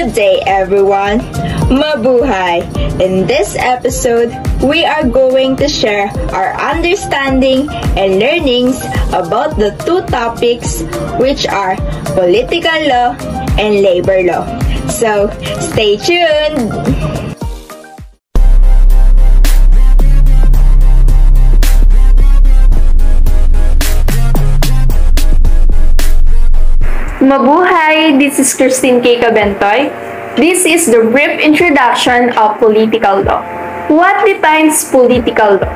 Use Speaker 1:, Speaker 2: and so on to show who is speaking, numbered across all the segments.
Speaker 1: Good day, everyone. Mabuhay! In this episode, we are going to share our understanding and learnings about the two topics, which are political law and labor law. So, stay tuned!
Speaker 2: Mabuhay! This is Christine K. Cabentoy. This is the brief introduction of political law. What defines political law?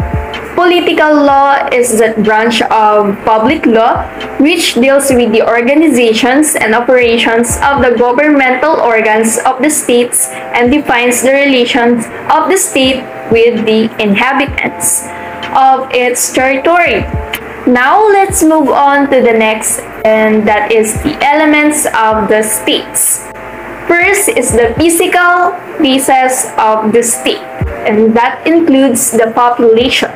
Speaker 2: Political law is that branch of public law which deals with the organizations and operations of the governmental organs of the states and defines the relations of the state with the inhabitants of its territory. Now, let's move on to the next, and that is the elements of the states. First is the physical basis of the state, and that includes the population.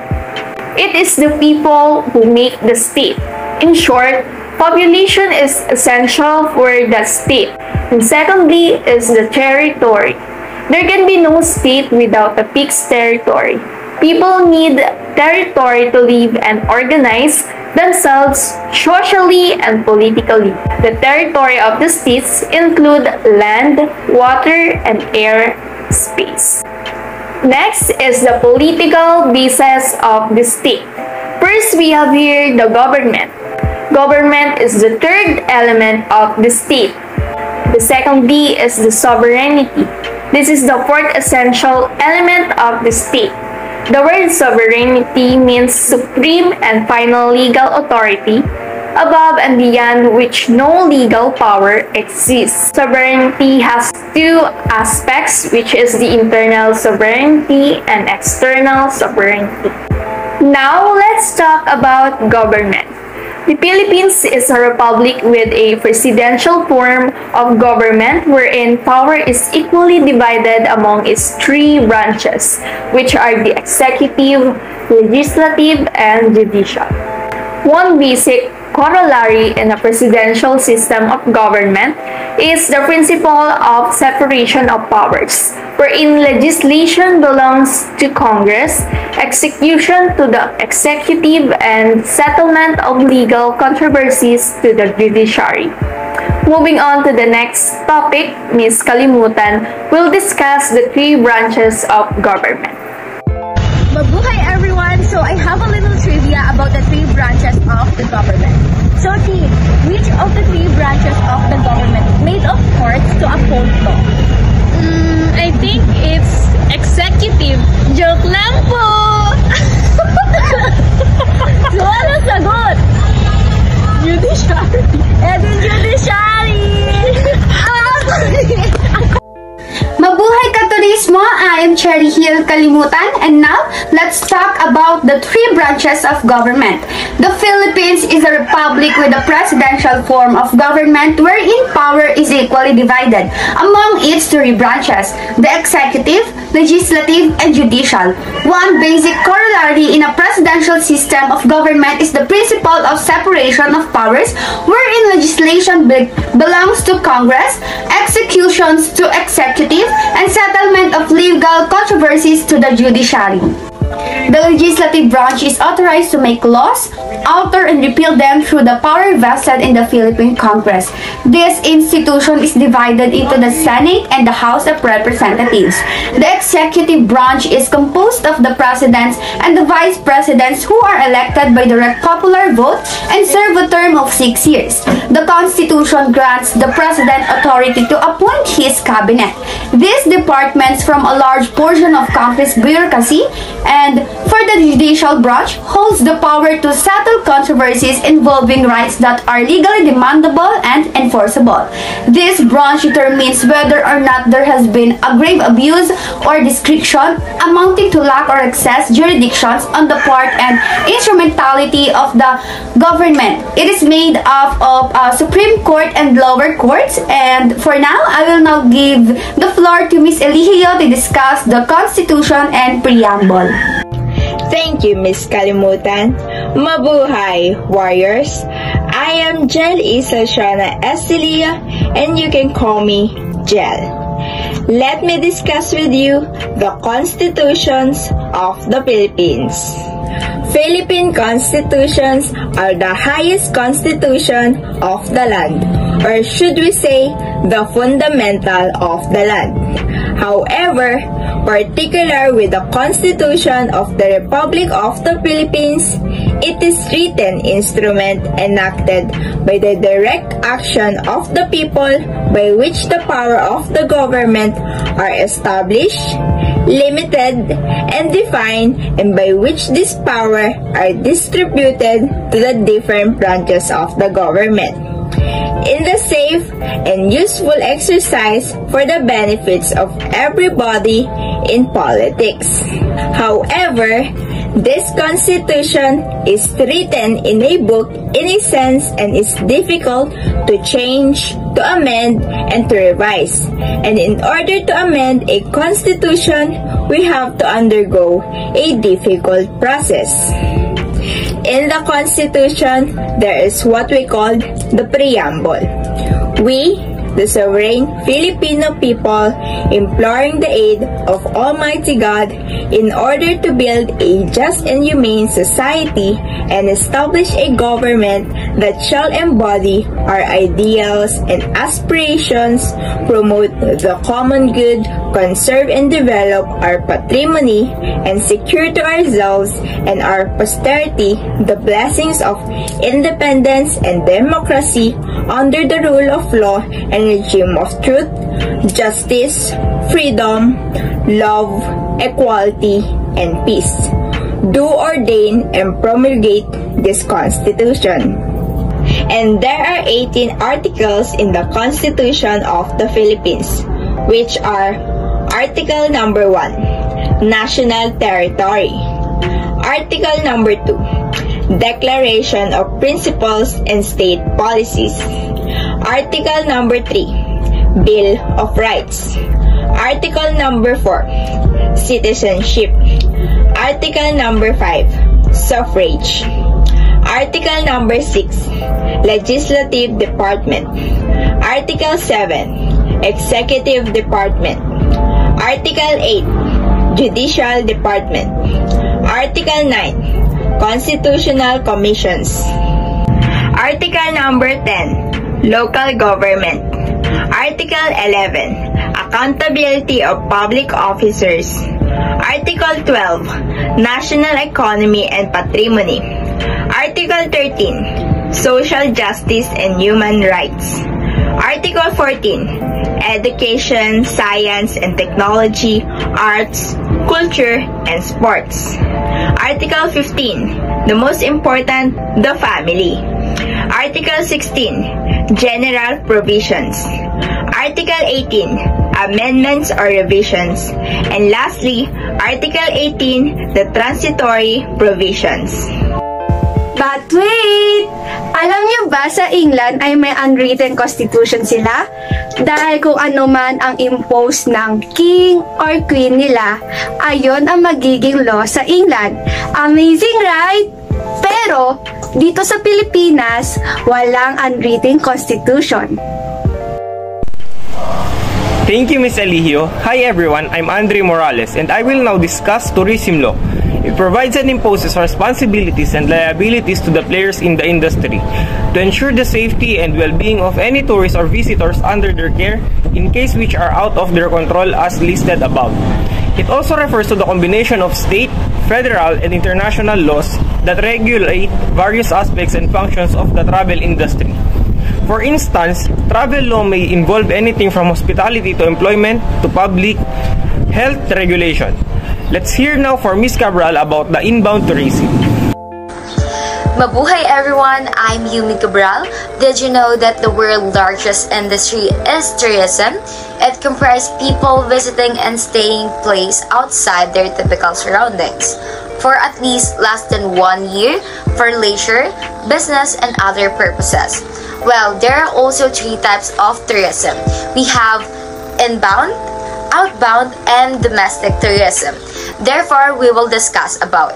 Speaker 2: It is the people who make the state. In short, population is essential for the state. And secondly is the territory. There can be no state without a fixed territory. People need territory to live and organize themselves socially and politically. The territory of the states include land, water, and air space. Next is the political basis of the state. First, we have here the government. Government is the third element of the state. The second B is the sovereignty. This is the fourth essential element of the state. The word sovereignty means supreme and final legal authority, above and beyond which no legal power exists. Sovereignty has two aspects, which is the internal sovereignty and external sovereignty. Now, let's talk about government. The Philippines is a republic with a presidential form of government wherein power is equally divided among its three branches, which are the executive, legislative, and judicial. One basic corollary in a presidential system of government is the principle of separation of powers, wherein legislation belongs to Congress, execution to the executive, and settlement of legal controversies to the judiciary. Moving on to the next topic, Ms. Kalimutan will discuss the three branches of government.
Speaker 3: Mabuhay everyone! So I have a little trivia about the three branches of the government. So team, which of the three branches of the government made of courts to uphold law?
Speaker 4: I think it's executive. Joke lang po!
Speaker 3: So ano sagot?
Speaker 4: Judiciary.
Speaker 3: Edin Judiciary!
Speaker 5: Mabuhay Katurismo! I am Cherry Hill Kalimutan, and now let's talk about the three branches of government. The Philippines is a republic with a presidential form of government wherein power is equally divided among its three branches, the executive, legislative, and judicial. One basic corollary in a presidential system of government is the principle of separation of powers wherein legislation belongs to Congress, executions to executive, and settlement of legal controversies to the judiciary. The legislative branch is authorized to make laws, alter and repeal them through the power vested in the Philippine Congress. This institution is divided into the Senate and the House of Representatives. The executive branch is composed of the presidents and the vice presidents who are elected by direct popular vote and serve a term of 6 years. The Constitution grants the president authority to appoint his cabinet. These departments from a large portion of Congress bureaucracy, and for the judicial branch holds the power to settle controversies involving rights that are legally demandable and enforceable. This branch determines whether or not there has been a grave abuse or discretion amounting to lack or excess jurisdictions on the part and instrumentality of the government. It is made up of Supreme Court and lower courts, and for now, I will now give the floor to Ms. Eligio to discuss the Constitution and Preamble.
Speaker 1: Thank you, Miss Kalimutan. Mabuhay, warriors! I am Jel Isa Shana Estilia, and you can call me jail. Let me discuss with you the constitutions of the Philippines. Philippine constitutions are the highest constitution of the land, or should we say, the fundamental of the land. However, particular with the Constitution of the Republic of the Philippines, it is written instrument enacted by the direct action of the people, by which the power of the government are established, limited, and defined, and by which this power are distributed to the different branches of the government in the safe and useful exercise for the benefits of everybody in politics. However, this constitution is written in a book in a sense and is difficult to change, to amend, and to revise. And in order to amend a constitution, we have to undergo a difficult process. In the Constitution, there is what we call the preamble. We, the sovereign Filipino people, imploring the aid of Almighty God in order to build a just and humane society and establish a government that shall embody our ideals and aspirations, promote the common good, conserve and develop our patrimony, and secure to ourselves and our posterity the blessings of independence and democracy under the rule of law and regime of truth, justice, freedom, love, equality, and peace. Do ordain and promulgate this Constitution. And there are 18 articles in the Constitution of the Philippines, which are Article number 1, National Territory. Article number 2, Declaration of Principles and State Policies. Article number 3, Bill of Rights. Article number 4, Citizenship. Article number 5, Suffrage. Article number 6, Legislative Department. Article 7, Executive Department. Article 8, Judicial Department. Article 9, Constitutional Commissions. Article number 10, Local Government. Article 11, Accountability of Public Officers. Article 12, National Economy and Patrimony. Article 13, Social Justice and Human Rights. Article 14, Education, Science and Technology, Arts, Culture, and Sports. Article 15, the most important, the family. Article 16, General Provisions. Article 18, Amendments or Revisions. And lastly, Article 18, the Transitory Provisions.
Speaker 5: But wait! Alam niyo ba sa England ay may unwritten constitution sila? Dahil kung ano man ang impose ng king or queen nila, ayon ang magiging law sa England. Amazing, right? Pero, dito sa Pilipinas, walang unwritten constitution.
Speaker 6: Thank you, Ms. Eligio. Hi everyone, I'm Andre Morales and I will now discuss tourism law. It provides and imposes responsibilities and liabilities to the players in the industry to ensure the safety and well-being of any tourists or visitors under their care in case which are out of their control as listed above. It also refers to the combination of state, federal, and international laws that regulate various aspects and functions of the travel industry. For instance, travel law may involve anything from hospitality to employment to public health regulation. Let's hear now for Ms. Cabral about the inbound tourism.
Speaker 7: Mabuhay everyone, I'm Yumi Cabral. Did you know that the world's largest industry is tourism? It comprises people visiting and staying place outside their typical surroundings for at least less than 1 year for leisure, business, and other purposes. Well, there are also 3 types of tourism. We have inbound, outbound, and domestic tourism. Therefore, we will discuss about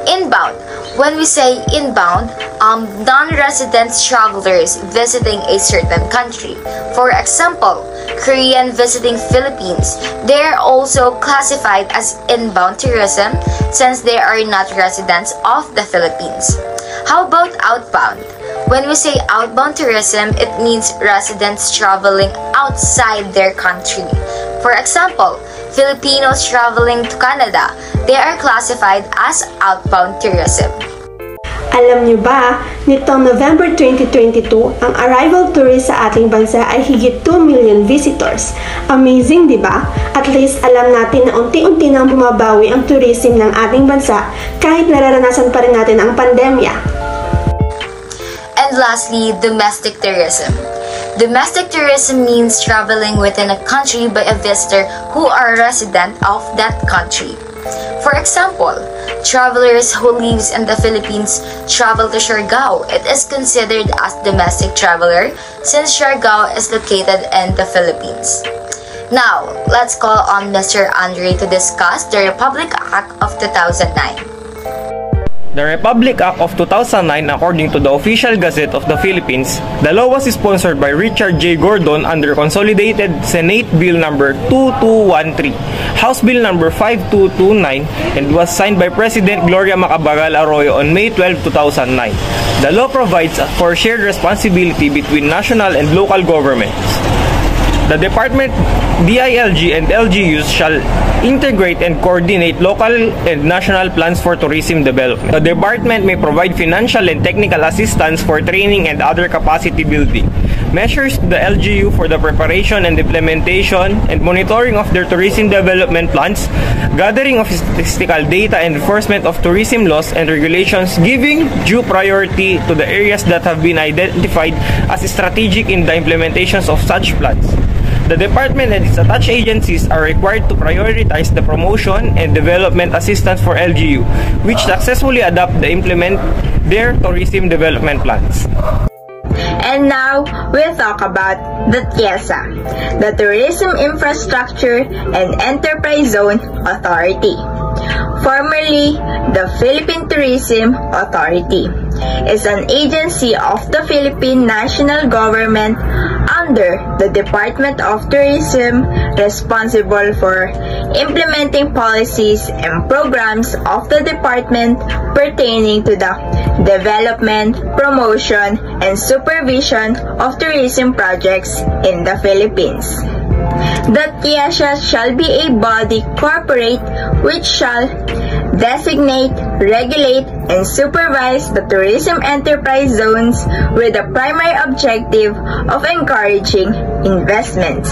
Speaker 7: inbound, When we say inbound, non-resident travelers visiting a certain country. For example, Korean visiting Philippines. They are also classified as inbound tourism since they are not residents of the Philippines. How about outbound? When we say outbound tourism, it means residents traveling outside their country. For example, Filipinos traveling to Canada, they are classified as outbound tourism.
Speaker 8: Alam niyo ba, nitong November 2022, ang arrival tourists sa ating bansa ay higit 2 million visitors. Amazing, di ba? At least alam natin na unti-unti nang bumabawi ang tourism ng ating bansa kahit nararanasan pa rin natin ang pandemya.
Speaker 7: And lastly, domestic tourism. Domestic tourism means traveling within a country by a visitor who are resident of that country. For example, travelers who lives in the Philippines travel to Siargao. It is considered as domestic traveler since Siargao is located in the Philippines. Now, let's call on Mr. Andre to discuss the Republic Act of 2009.
Speaker 6: The Republic Act of 2009, according to the Official Gazette of the Philippines, the law was sponsored by Richard J. Gordon under Consolidated Senate Bill number 2213, House Bill number 5229, and was signed by President Gloria Macapagal Arroyo on May 12, 2009. The law provides for shared responsibility between national and local governments. The Department, DILG, and LGUs shall integrate and coordinate local and national plans for tourism development. The department may provide financial and technical assistance for training and other capacity building. Measures to the LGU for the preparation and implementation and monitoring of their tourism development plans, gathering of statistical data and enforcement of tourism laws and regulations, giving due priority to the areas that have been identified as strategic in the implementations of such plans. The department and its attached agencies are required to prioritize the promotion and development assistance for LGU, which successfully adopt and implement their tourism development plans.
Speaker 1: And now, we'll talk about the TIEZA, the Tourism Infrastructure and Enterprise Zone Authority, formerly the Philippine Tourism Authority, is an agency of the Philippine national government under the Department of Tourism, responsible for implementing policies and programs of the department pertaining to the development, promotion, and supervision of tourism projects in the Philippines. The TIEZA shall be a body corporate which shall designate, regulate, and supervise the tourism enterprise zones with the primary objective of encouraging investments.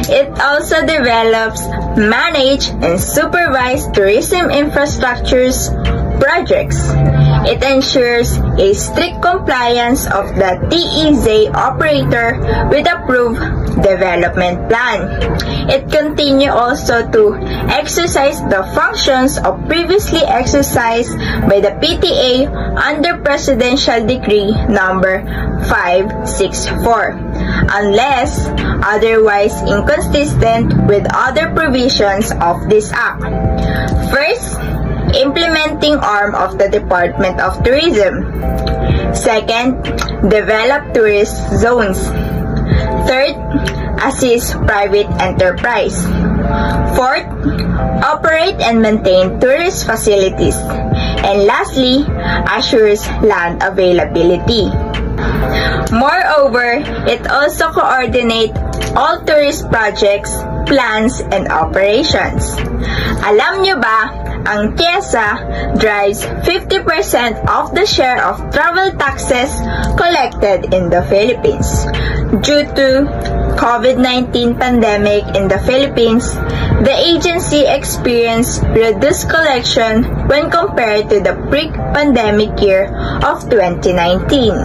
Speaker 1: It also develops, manage, and supervise tourism infrastructures projects. It ensures a strict compliance of the TEZ operator with approved development plan. It continues also to exercise the functions of previously exercised by the PTA under Presidential Decree number 564, unless otherwise inconsistent with other provisions of this Act. First, implementing arm of the Department of Tourism. Second, develop tourist zones. Third, assist private enterprise. Fourth, operate and maintain tourist facilities. And lastly, assures land availability. Moreover, it also coordinates all tourist projects, plans, and operations. Alam nyo ba, ang TIEZA drives 50% of the share of travel taxes collected in the Philippines. Due to COVID-19 pandemic in the Philippines, the agency experienced reduced collection when compared to the pre-pandemic year of 2019.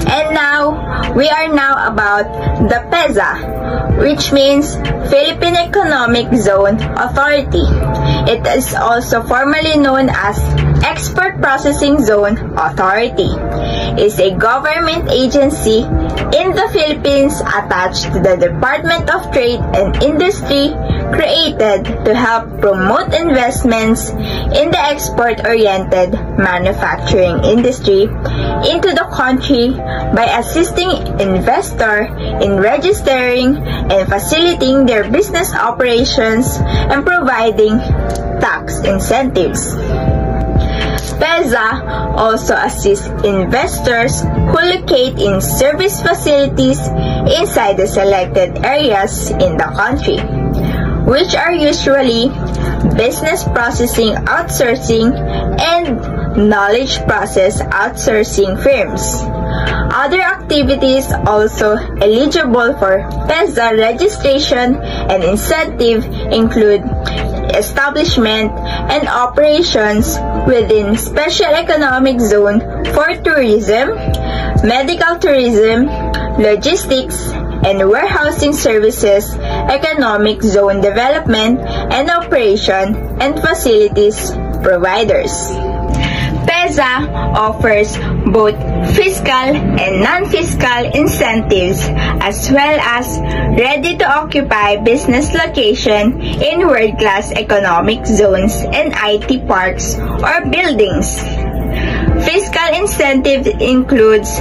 Speaker 1: And now, we are now about the PEZA, which means Philippine Economic Zone Authority. It is also formerly known as Export Processing Zone Authority. It is a government agency in the Philippines attached to the Department of Trade and Industry, created to help promote investments in the export-oriented manufacturing industry into the country by assisting investors in registering and facilitating their business operations and providing tax incentives. PEZA also assists investors who locate in service facilities inside the selected areas in the country, which are usually business processing outsourcing and knowledge process outsourcing firms. Other activities also eligible for PEZA registration and incentive include establishment and operations within Special Economic Zone for tourism, medical tourism, logistics, and warehousing services, economic zone development and operation, and facilities providers. PEZA offers both fiscal and non-fiscal incentives as well as ready-to-occupy business location in world-class economic zones and IT parks or buildings. Fiscal incentive includes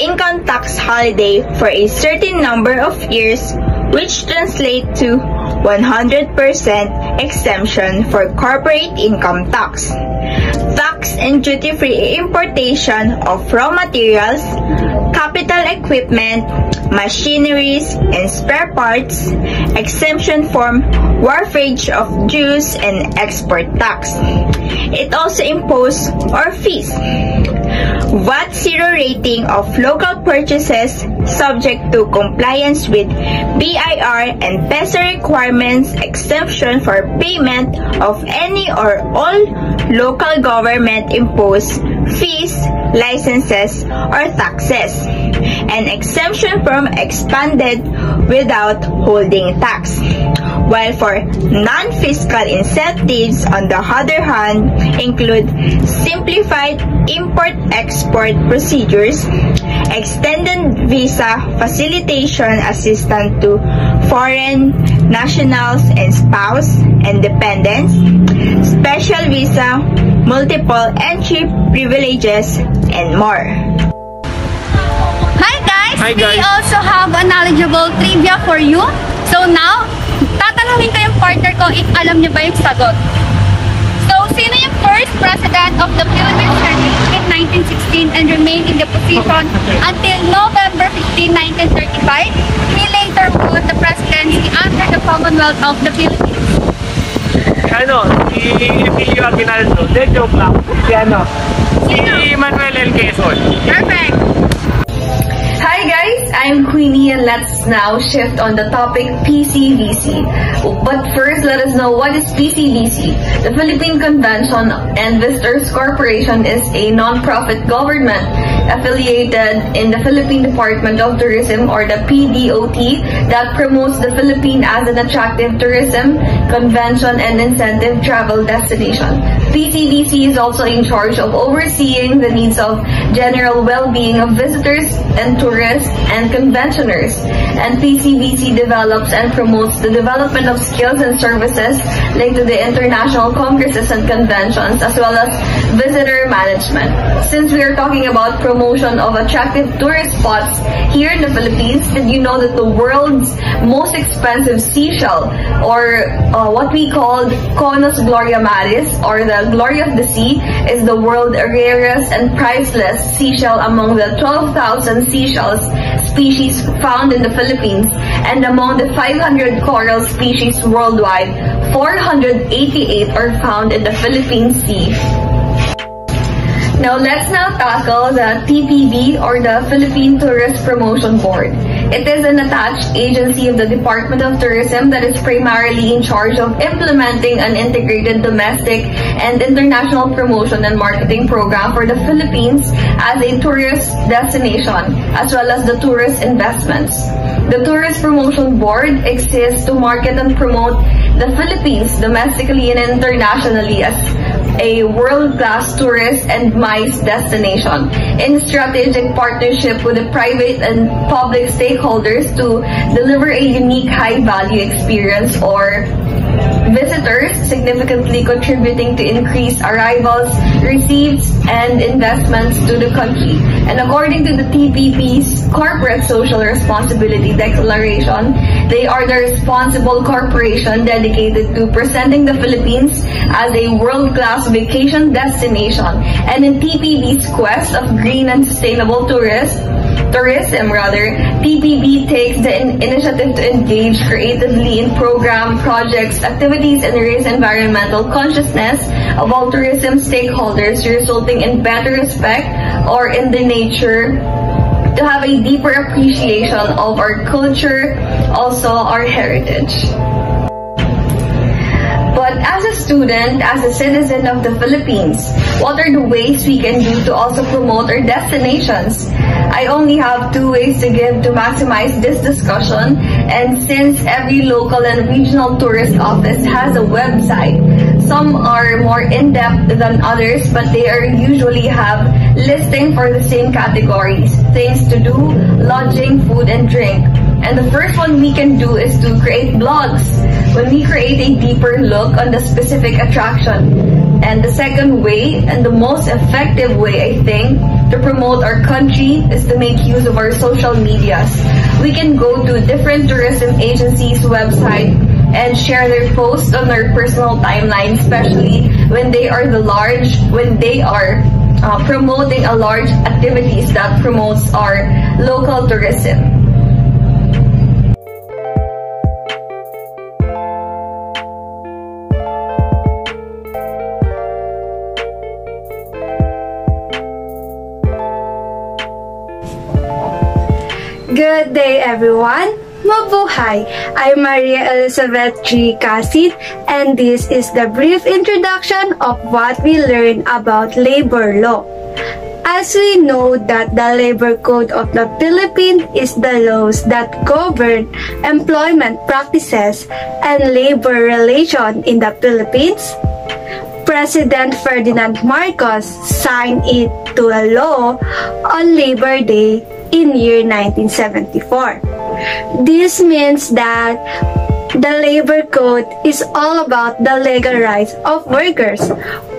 Speaker 1: income tax holiday for a certain number of years, which translate to 100% exemption for corporate income tax. Tax and duty-free importation of raw materials, capital equipment, machineries, and spare parts, exemption from wharfage of dues and export tax. It also imposes or fees. VAT zero rating of local purchases subject to compliance with BIR and PEZA requirements, exemption for payment of any or all local government imposed fees, licenses, or taxes, and exemption from expanded without holding tax. While for non-fiscal incentives, on the other hand, include simplified import-export procedures, extended visa facilitation assistance to foreign nationals and spouse and dependents, special visa, multiple entry privileges, and more.
Speaker 5: Hi guys!
Speaker 6: Hi guys!
Speaker 5: We also have a knowledgeable trivia for you. So now, tatanungin ko yung partner ko if alam niyo ba yung sagot. So, sino yung first president of the Philippines in 1916 and remained in the position until November 15, 1935? He later won the presidency under the Commonwealth of the Philippines.
Speaker 6: Si Emilio Aguinaldo. Joke lang. Si Manuel L. Quezon.
Speaker 5: Perfect!
Speaker 2: Hi guys, I'm Queenie and let's now shift on the topic PCVC. But first, let us know what is PCVC. The Philippine Convention and Visitors Corporation is a non-profit government affiliated in the Philippine Department of Tourism or the PDOT that promotes the Philippines as an attractive tourism, convention, and incentive travel destination. PCVC is also in charge of overseeing the needs of general well-being of visitors and tourists and conventioners. And PCVC develops and promotes the development of skills and services linked to the international congresses and conventions as well as visitor management. Since we are talking about promotion of attractive tourist spots here in the Philippines, did you know that the world's most expensive seashell, or what we call Conus Gloria Maris, or the Glory of the Sea, is the world's rarest and priceless seashell among the 12,000 seashells species found in the Philippines, and among the 500 coral species worldwide, 488 are found in the Philippine Sea. Now let's now tackle the TPB, or the Philippine Tourist Promotion Board. It is an attached agency of the Department of Tourism that is primarily in charge of implementing an integrated domestic and international promotion and marketing program for the Philippines as a tourist destination, as well as the tourist investments. The Tourist Promotion Board exists to market and promote the Philippines domestically and internationally as a world-class tourist and MICE destination in strategic partnership with the private and public stakeholders to deliver a unique high-value experience or visitors, significantly contributing to increased arrivals, receipts, and investments to the country. And according to the TPP's Corporate Social Responsibility Declaration, they are the responsible corporation dedicated to presenting the Philippines as a world-class vacation destination. And in TPP's quest of green and sustainable tourism, TPP takes the initiative to engage creatively in program, projects, activities, and raise environmental consciousness of all tourism stakeholders, resulting in better respect or in the nature to have a deeper appreciation of our culture, also our heritage. But as a student, as a citizen of the Philippines, what are the ways we can do to also promote our destinations? I only have 2 ways to give to maximize this discussion, and since every local and regional tourist office has a website, some are more in-depth than others, but they are usually have listing for the same categories: things to do, lodging, food, and drink. And the first one we can do is to create blogs, when we create a deeper look on the specific attraction. And the second way, and the most effective way, I think, to promote our country is to make use of our social medias. We can go to different tourism agencies' website and share their posts on their personal timeline, especially when they are promoting a large activities that promotes our local tourism.
Speaker 5: Good day, everyone. Mabuhay! I'm Maria Elizabeth G. Casid, and this is the brief introduction of what we learn about labor law. As we know that the Labor Code of the Philippines is the laws that govern employment practices and labor relation in the Philippines, President Ferdinand Marcos signed it to a law on Labor Day in year 1974. This means that the Labor Code is all about the legal rights of workers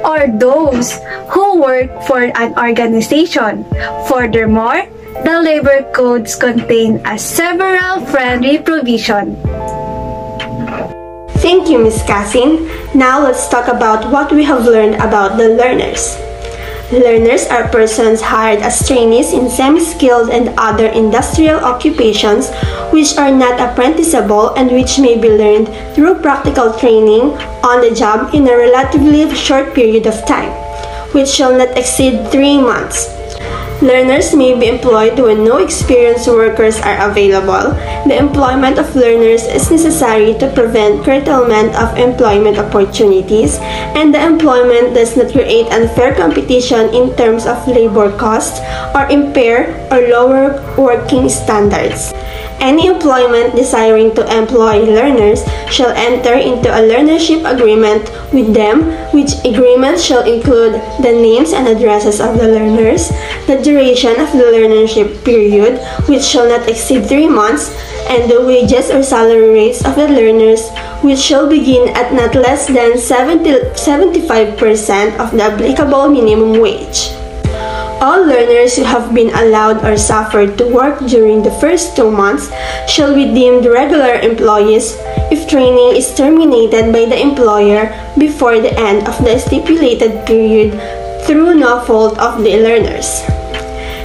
Speaker 5: or those who work for an organization. Furthermore, the Labor Codes contain several friendly provisions.
Speaker 8: Thank you, Ms. Cassin. Now let's talk about what we have learned about the learners. Learners are persons hired as trainees in semi-skilled and other industrial occupations which are not apprenticeable and which may be learned through practical training on the job in a relatively short period of time, which shall not exceed 3 months. Learners may be employed when no experienced workers are available. The employment of learners is necessary to prevent curtailment of employment opportunities, and the employment does not create unfair competition in terms of labor costs or impair or lower working standards. Any employment desiring to employ learners shall enter into a learnership agreement with them, which agreement shall include the names and addresses of the learners, the duration of the learnership period, which shall not exceed 3 months, and the wages or salary rates of the learners, which shall begin at not less than 75% of the applicable minimum wage. All learners who have been allowed or suffered to work during the first 2 months shall be deemed regular employees if training is terminated by the employer before the end of the stipulated period through no fault of the learners.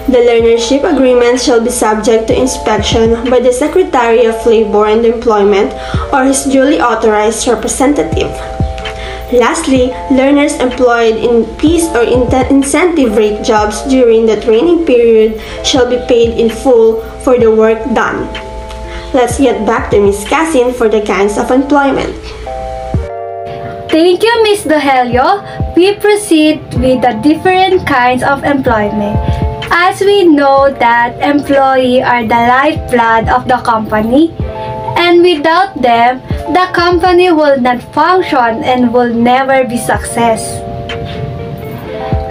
Speaker 8: The learnership agreement shall be subject to inspection by the Secretary of Labor and Employment or his duly authorized representative. Lastly, learners employed in piece or incentive rate jobs during the training period shall be paid in full for the work done. Let's get back to Ms. Cassin for the kinds of employment.
Speaker 5: Thank you, Ms. Dohelio. We proceed with the different kinds of employment. As we know that employees are the lifeblood of the company, and without them, the company will not function and will never be success.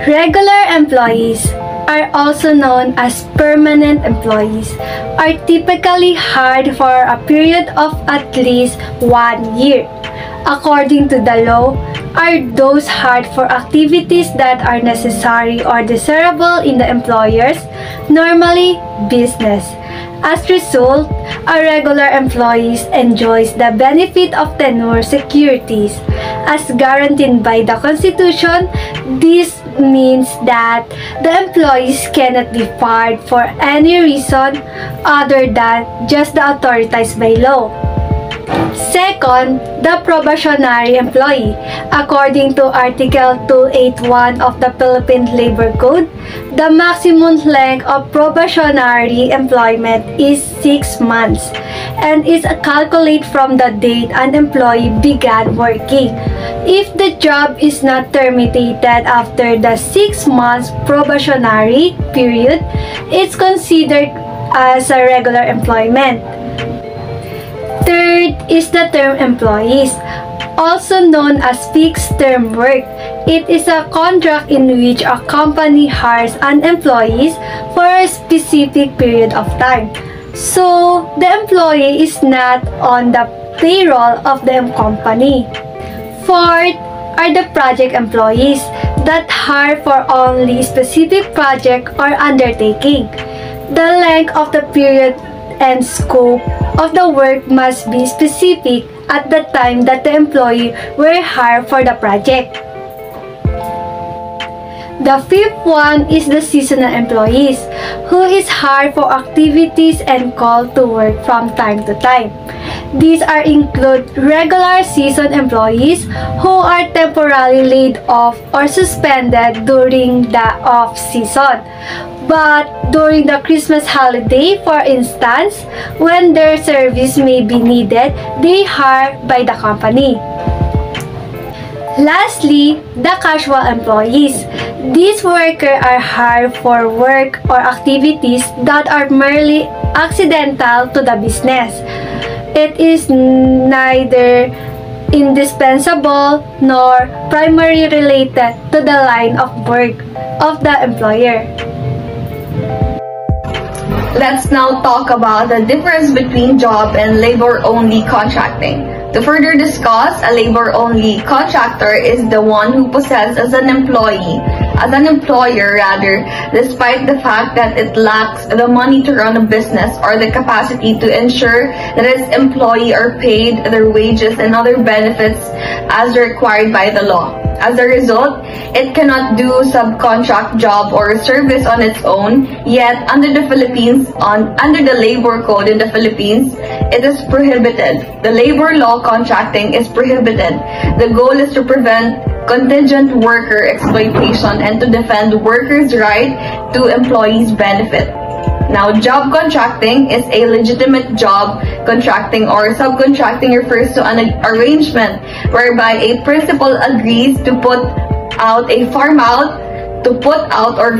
Speaker 9: Regular employees, are also known as permanent employees, are typically hired for a period of at least 1 year. According to the law, are those hired for activities that are necessary or desirable in the employer's, normally business. As a result, a regular employee enjoys the benefit of tenure securities. As guaranteed by the Constitution, this means that the employees cannot be fired for any reason other than just the authorized by law. Second, the probationary employee. According to Article 281 of the Philippine Labor Code, the maximum length of probationary employment is 6 months and is calculated from the date an employee began working. If the job is not terminated after the 6 months probationary period, it's considered as a regular employment. Third is the term employees, also known as fixed-term work. It is a contract in which a company hires an employee for a specific period of time. So, the employee is not on the payroll of the company. Fourth are the project employees that hire for only specific project or undertaking. The length of the period and scope of the work must be specific at the time that the employee were hired for the project. The fifth one is the seasonal employees, who is hired for activities and called to work from time to time. These are include regular season employees who are temporarily laid off or suspended during the off-season. But during the Christmas holiday, for instance, when their service may be needed, they are hired by the company. Lastly, the casual employees. These workers are hired for work or activities that are merely accidental to the business. It is neither indispensable nor primarily related to the line of work of the employer.
Speaker 2: Let's now talk about the difference between job and labor-only contracting. To further discuss, a labor-only contractor is the one who possesses an employer rather, despite the fact that it lacks the money to run a business or the capacity to ensure that its employee are paid their wages and other benefits as required by the law. As a result, it cannot do subcontract job or service on its own, yet under the labor code in the Philippines, it is prohibited. The labor law contracting is prohibited. The goal is to prevent contingent worker exploitation and to defend workers' right to employees' benefit. Now, job contracting is a legitimate job contracting or subcontracting refers to an arrangement whereby a principal agrees to put out or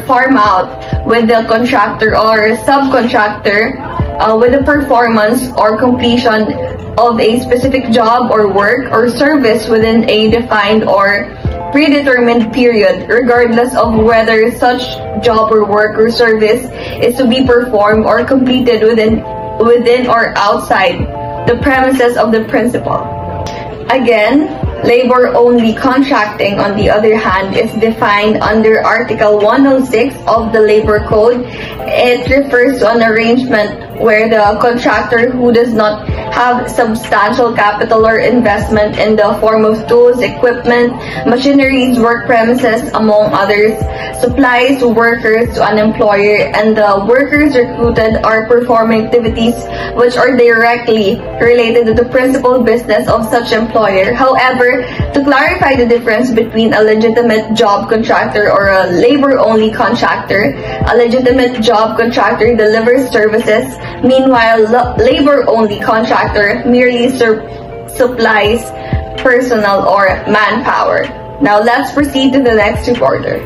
Speaker 2: farm out with the contractor or subcontractor with the performance or completion of a specific job or work or service within a defined or predetermined period, regardless of whether such job or work or service is to be performed or completed within or outside the premises of the principal. Again, labor-only contracting, on the other hand, is defined under Article 106 of the Labor Code. It refers to an arrangement where the contractor who does not have substantial capital or investment in the form of tools, equipment, machineries, work premises, among others, supplies workers to an employer and the workers recruited are performing activities which are directly related to the principal business of such employer. However, to clarify the difference between a legitimate job contractor or a labor-only contractor, a legitimate job contractor delivers services. Meanwhile, labor-only contractor merely supplies personnel or manpower. Now let's proceed to the next reporter.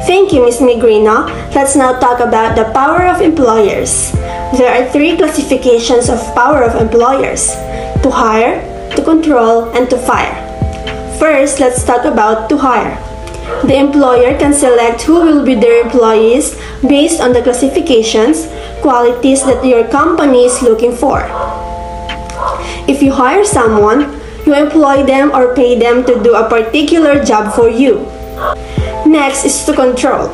Speaker 8: Thank you, Ms. Negrino. Let's now talk about the power of employers. There are 3 classifications of power of employers: to hire, to control, and to fire. First, let's talk about to hire. The employer can select who will be their employees based on the classifications, qualities that your company is looking for. If you hire someone, you employ them or pay them to do a particular job for you. Next is to control.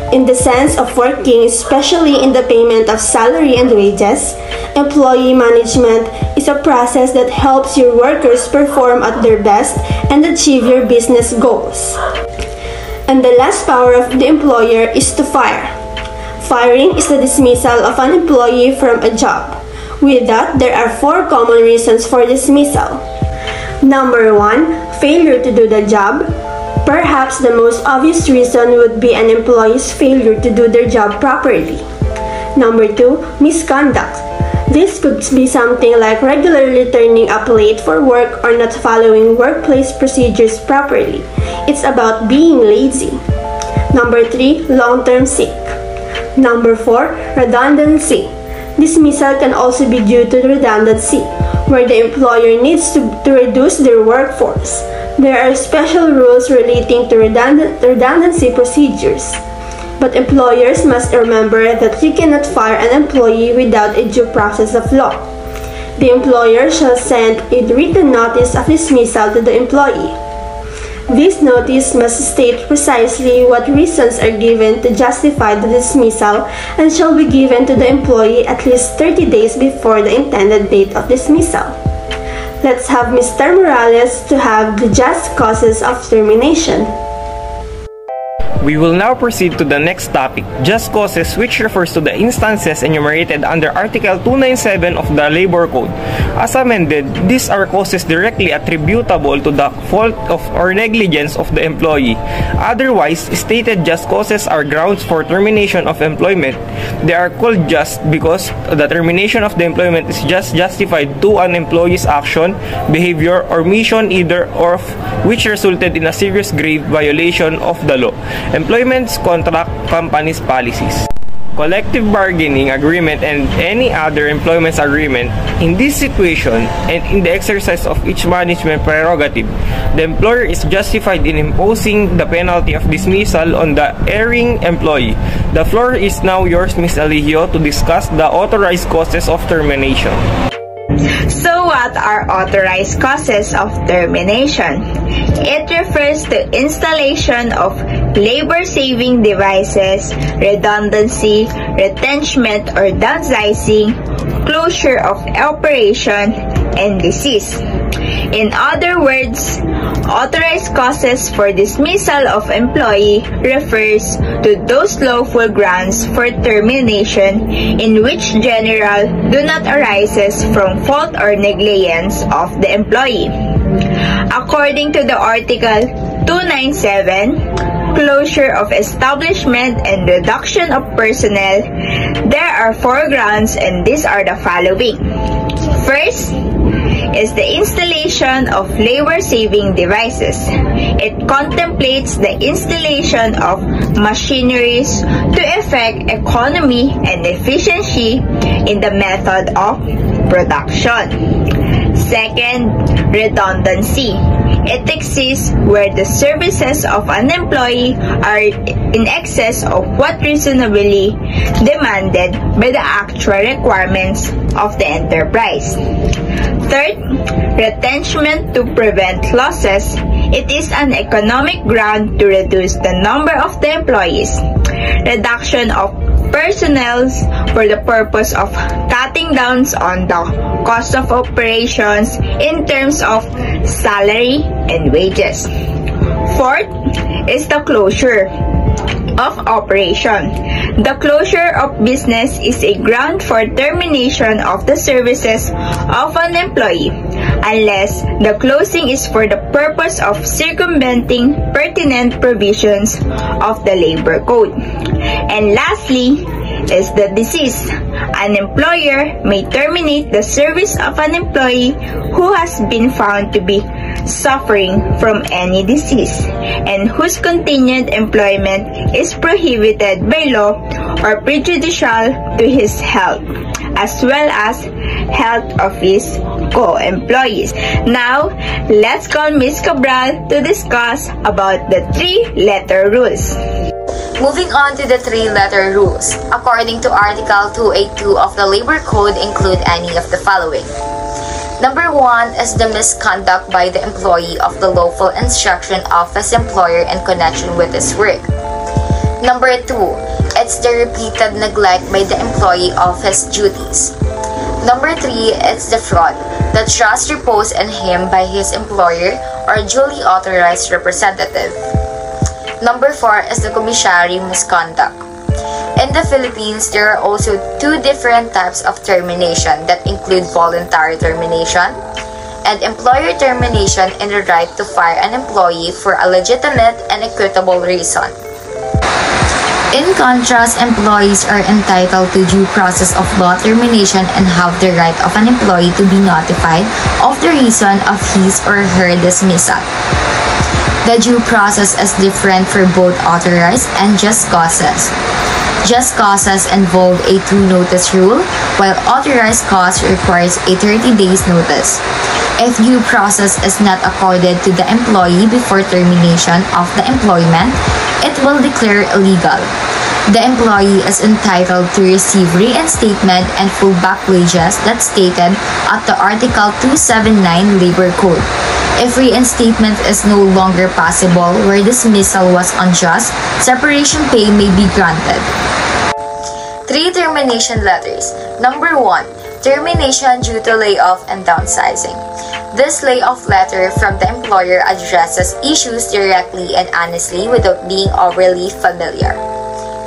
Speaker 8: In the sense of working, especially in the payment of salary and wages, employee management is a process that helps your workers perform at their best and achieve your business goals. And the last power of the employer is to fire. Firing is the dismissal of an employee from a job. With that, there are 4 common reasons for dismissal. Number 1, failure to do the job. Perhaps the most obvious reason would be an employee's failure to do their job properly. Number 2, misconduct. This could be something like regularly turning up late for work or not following workplace procedures properly. It's about being lazy. Number 3, long-term sick. Number 4, redundancy. Dismissal can also be due to redundancy, where the employer needs to reduce their workforce. There are special rules relating to redundancy procedures. But employers must remember that you cannot fire an employee without a due process of law. The employer shall send a written notice of dismissal to the employee. This notice must state precisely what reasons are given to justify the dismissal and shall be given to the employee at least 30 days before the intended date of dismissal. Let's have Mr. Morales to have the just causes of termination.
Speaker 6: We will now proceed to the next topic, just causes, which refers to the instances enumerated under Article 297 of the Labor Code. As amended, these are causes directly attributable to the fault of or negligence of the employee. Otherwise, stated just causes are grounds for termination of employment. They are called just because the termination of the employment is just justified to an employee's action, behavior, or mission, either of which resulted in a serious grave violation of the law. Employment's contract, company's policies, collective bargaining agreement, and any other employment agreement. In this situation, and in the exercise of each management prerogative, the employer is justified in imposing the penalty of dismissal on the erring employee. The floor is now yours, Ms. Aligio, to discuss the authorized causes of termination.
Speaker 1: So what are authorized causes of termination? It refers to installation of labor-saving devices, redundancy, retrenchment or downsizing, closure of operation, and disease. In other words, authorized causes for dismissal of employee refers to those lawful grounds for termination in which general do not arises from fault or negligence of the employee. According to the Article 297, closure of establishment and reduction of personnel, there are 4 grounds, and these are the following. First is the installation of labor-saving devices. It contemplates the installation of machineries to effect economy and efficiency in the method of production. Second, redundancy. It exists where the services of an employee are in excess of what reasonably demanded by the actual requirements of the enterprise. Third, retrenchment to prevent losses. It is an economic ground to reduce the number of the employees. Reduction of personnel for the purpose of cutting down on the cost of operations in terms of salary and wages. Fourth is the closure of operation. The closure of business is a ground for termination of the services of an employee unless the closing is for the purpose of circumventing pertinent provisions of the Labor Code. And lastly is the disease. An employer may terminate the service of an employee who has been found to be suffering from any disease and whose continued employment is prohibited by law or prejudicial to his health, as well as health of his co-employees. Now, let's call Ms. Cabral to discuss about the 3-letter rules.
Speaker 7: Moving on to the 3-letter rules. According to Article 282 of the Labor Code include any of the following. Number 1 is the misconduct by the employee of the lawful instruction of his employer in connection with his work. Number 2, it's the repeated neglect by the employee of his duties. Number 3, it's the fraud, the trust reposed in him by his employer or duly authorized representative. Number 4 is the commissary misconduct. In the Philippines, there are also 2 different types of termination that include voluntary termination and employer termination in the right to fire an employee for a legitimate and equitable reason. In contrast, employees are entitled to due process of law termination and have the right of an employee to be notified of the reason of his or her dismissal. The due process is different for both authorized and just causes. Just causes involve a 2-notice rule, while authorized cause requires a 30 days notice. If due process is not accorded to the employee before termination of the employment, it will declare illegal. The employee is entitled to receive reinstatement and full back wages that's stated at the Article 279 Labor Code. If reinstatement is no longer possible where dismissal was unjust, separation pay may be granted. 3 termination letters. Number 1, termination due to layoff and downsizing. This layoff letter from the employer addresses issues directly and honestly without being overly familiar.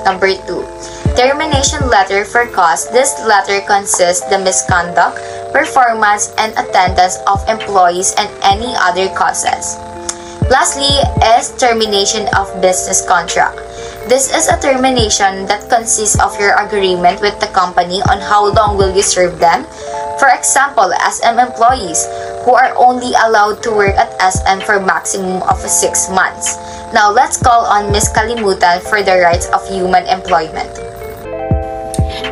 Speaker 7: Number 2, termination letter for cause. This letter consists the misconduct, performance, and attendance of employees and any other causes. Lastly is termination of business contract. This is a termination that consists of your agreement with the company on how long will you serve them. For example, SM employees who are only allowed to work at SM for maximum of 6 months. Now let's call on Ms. Kalimutan for the rights of human employment.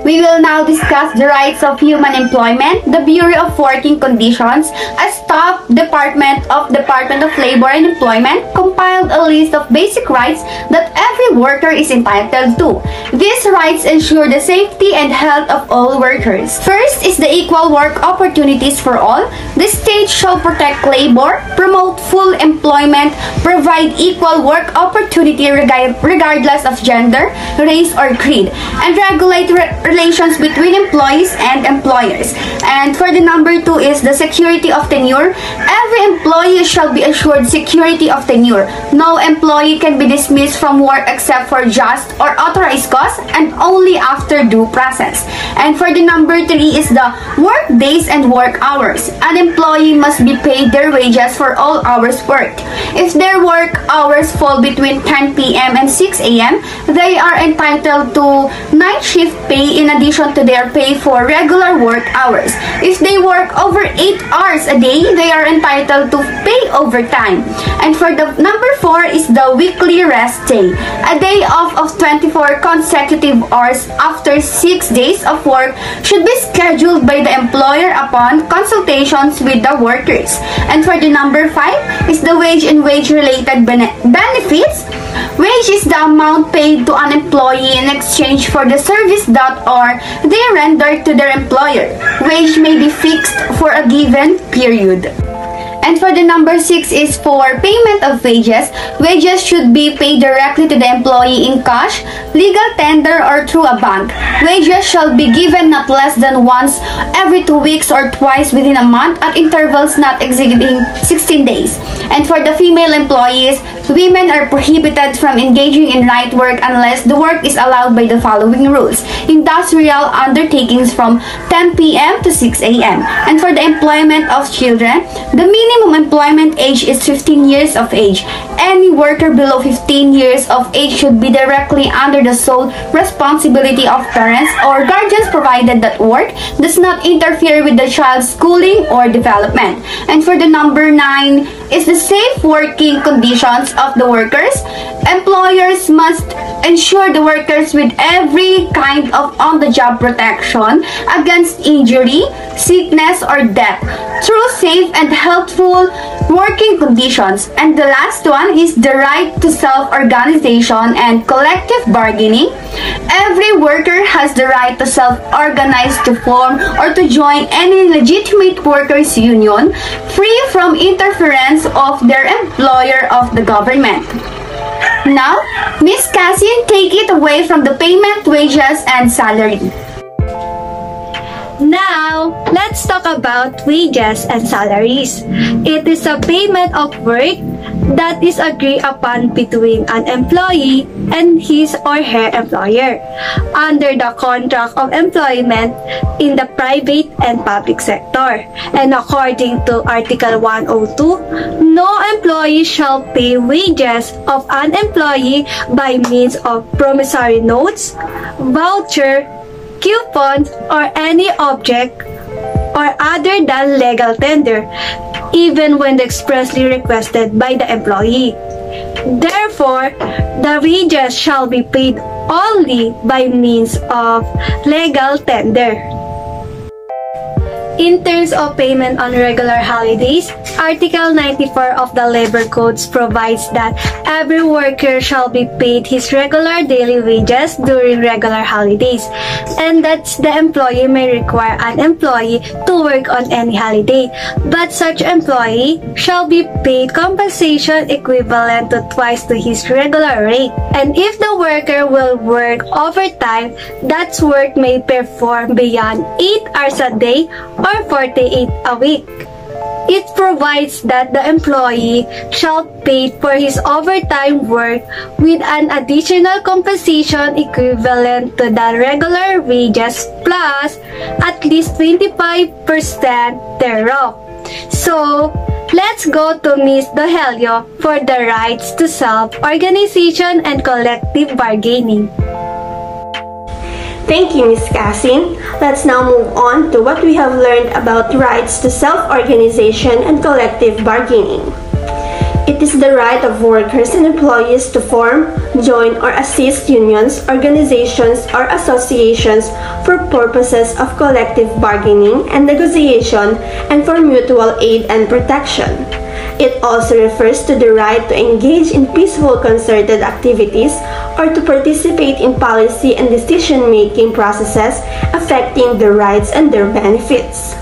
Speaker 5: We will now discuss the rights of human employment. The Bureau of Working Conditions, a staff department of Department of Labor and Employment, compiled a list of basic rights that every worker is entitled to. These rights ensure the safety and health of all workers. First is the equal work opportunities for all. The state shall protect labor, promote full employment, provide equal work opportunity regardless of gender, race, or creed, and regulate relations between employees and employers. And for the number 2 is the security of tenure. Every employee shall be assured security of tenure. No employee can be dismissed from work except for just or authorized cause and only after due process. And for the number 3 is the work days and work hours. An employee must be paid their wages for all hours worked. If their work hours fall between 10 p.m. and 6 a.m., they are entitled to night shift pay in addition to their pay for regular work hours. If they work over 8 hours a day, they are entitled to pay overtime. And for the number 4 is the weekly rest day. A day off of 24 consecutive hours after 6 days of work should be scheduled by the employer upon consultations with the workers. And for the number 5 is the wage and wage-related benefits. Wage is the amount paid to an employee in exchange for the service that or they render to their employer. Wage may be fixed for a given period. And for the number 6 is for payment of wages. Wages should be paid directly to the employee in cash, legal tender, or through a bank. Wages shall be given not less than once every 2 weeks or twice within a month at intervals not exceeding 16 days. And for the female employees, women are prohibited from engaging in night work unless the work is allowed by the following rules. Industrial undertakings from 10 p.m. to 6 a.m. And for the employment of children, the minimum minimum employment age is 15 years of age. Any worker below 15 years of age should be directly under the sole responsibility of parents or guardians, provided that work does not interfere with the child's schooling or development. And for the number 9 is the safe working conditions of the workers. Employers must ensure the workers with every kind of on-the-job protection against injury, sickness, or death through safe and healthful working conditions. And the last one is the right to self-organization and collective bargaining. Every worker has the right to self-organize, to form, or to join any legitimate workers' union, free from interference of their employer of the government. Now, Miss Cassin, take it away from the payment, wages, and salary.
Speaker 9: Now, let's talk about wages and salaries. It is a payment of work that is agreed upon between an employee and his or her employer under the contract of employment in the private and public sector. And according to Article 102, no employee shall pay wages of an employee by means of promissory notes, voucher, coupons, or any object or other than legal tender, even when expressly requested by the employee. Therefore, the wages shall be paid only by means of legal tender. In terms of payment on regular holidays, Article 94 of the Labor Codes provides that every worker shall be paid his regular daily wages during regular holidays, and that the employer may require an employee to work on any holiday, but such employee shall be paid compensation equivalent to twice to his regular rate. And if the worker will work overtime, that work may perform beyond 8 hours a day or 48 a week. It provides that the employee shall pay for his overtime work with an additional compensation equivalent to the regular wages plus at least 25% thereof. So, let's go to Ms. Dohelio for the rights to self-organization and collective bargaining.
Speaker 8: Thank you, Ms. Cassin. Let's now move on to what we have learned about rights to self-organization and collective bargaining. It is the right of workers and employees to form, join, or assist unions, organizations, or associations for purposes of collective bargaining and negotiation and for mutual aid and protection. It also refers to the right to engage in peaceful concerted activities or to participate in policy and decision-making processes affecting their rights and their benefits.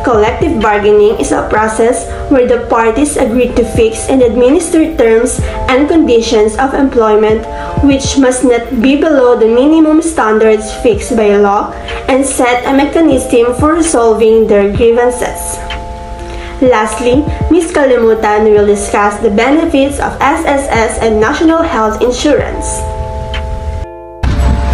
Speaker 8: Collective bargaining is a process where the parties agree to fix and administer terms and conditions of employment which must not be below the minimum standards fixed by law and set a mechanism for resolving their grievances. Lastly, Ms. Kalimutan will discuss the benefits of SSS and National Health Insurance.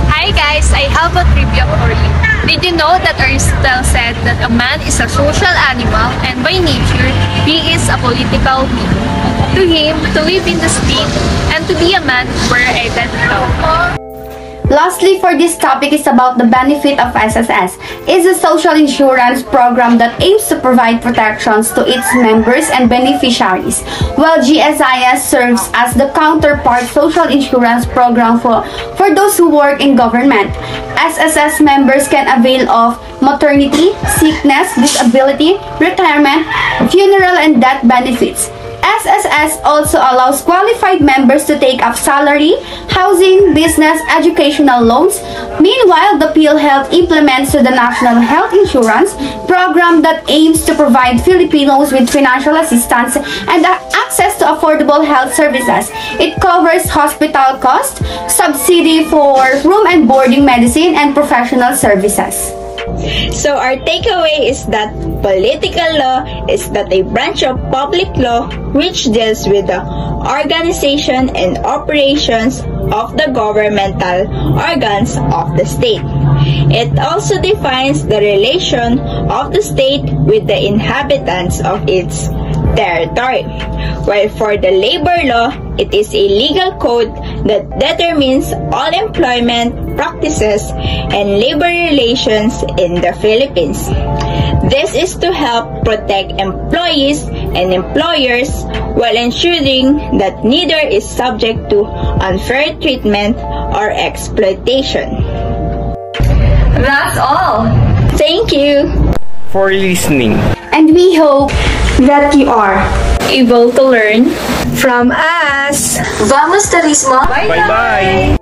Speaker 4: Hi guys, I have a trivia for you. Did you know that Aristotle said that a man is a social animal and by nature, he is a political being? To him, to live in the state and to be a man were identical.
Speaker 5: Lastly, for this topic is about the benefit of SSS. It's a social insurance program that aims to provide protections to its members and beneficiaries, while GSIS serves as the counterpart social insurance program for those who work in government. SSS members can avail of maternity, sickness, disability, retirement, funeral, and death benefits. SSS also allows qualified members to take up salary, housing, business, educational loans. Meanwhile, the PhilHealth implements the National Health Insurance program that aims to provide Filipinos with financial assistance and access to affordable health services. It covers hospital costs, subsidy for room and boarding, medicine, and professional services.
Speaker 1: So our takeaway is that political law is that a branch of public law which deals with the organization and operations of the governmental organs of the state. It also defines the relation of the state with the inhabitants of its territory. While for the labor law, it is a legal code that determines all employment practices and labor relations in the Philippines. This is to help protect employees and employers while ensuring that neither is subject to unfair treatment or exploitation.
Speaker 3: That's all.
Speaker 1: Thank you
Speaker 6: for listening.
Speaker 5: And we hope
Speaker 8: That you are
Speaker 2: able to learn
Speaker 1: from us.
Speaker 7: Vamos, Turismo!
Speaker 6: Bye-bye!